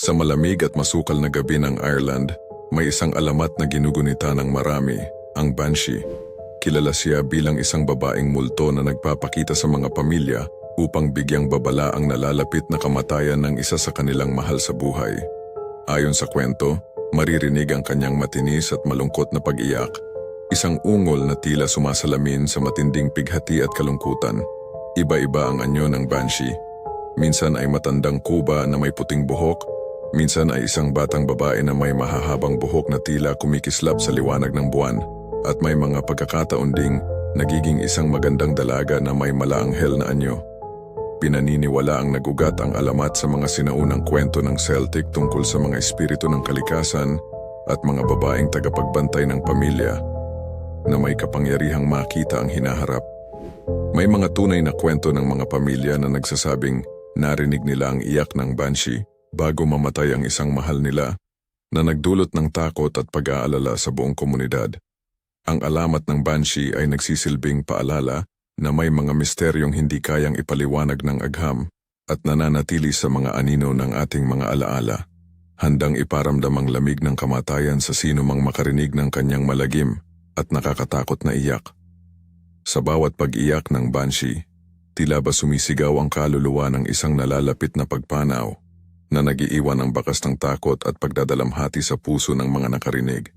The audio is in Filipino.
Sa malamig at masukal na gabi ng Ireland, may isang alamat na ginugunita ng marami, ang Banshee. Kilala siya bilang isang babaeng multo na nagpapakita sa mga pamilya upang bigyang babala ang nalalapit na kamatayan ng isa sa kanilang mahal sa buhay. Ayon sa kwento, maririnig ang kanyang matinis at malungkot na pag-iyak. Isang ungol na tila sumasalamin sa matinding pighati at kalungkutan. Iba-iba ang anyo ng Banshee. Minsan ay matandang kuba na may puting buhok, minsan ay isang batang babae na may mahahabang buhok na tila kumikislap sa liwanag ng buwan, at may mga pagkakataon ding nagiging isang magandang dalaga na may malaanghel na anyo. Pinaniniwala ang nagugat ang alamat sa mga sinaunang kwento ng Celtic tungkol sa mga espiritu ng kalikasan at mga babaeng tagapagbantay ng pamilya na may kapangyarihang makita ang hinaharap. May mga tunay na kwento ng mga pamilya na nagsasabing narinig nila ang iyak ng Banshee bago mamatay ang isang mahal nila, na nagdulot ng takot at pag-aalala sa buong komunidad. Ang alamat ng Banshee ay nagsisilbing paalala na may mga misteryong hindi kayang ipaliwanag ng agham at nananatili sa mga anino ng ating mga alaala, handang iparamdam ang lamig ng kamatayan sa sino mang makarinig ng kanyang malagim at nakakatakot na iyak. Sa bawat pag-iyak ng Banshee, tila ba sumisigaw ang kaluluwa ng isang nalalapit na pagpanaw na nagiiwan ng bakas ng takot at pagdadalamhati sa puso ng mga nakarinig.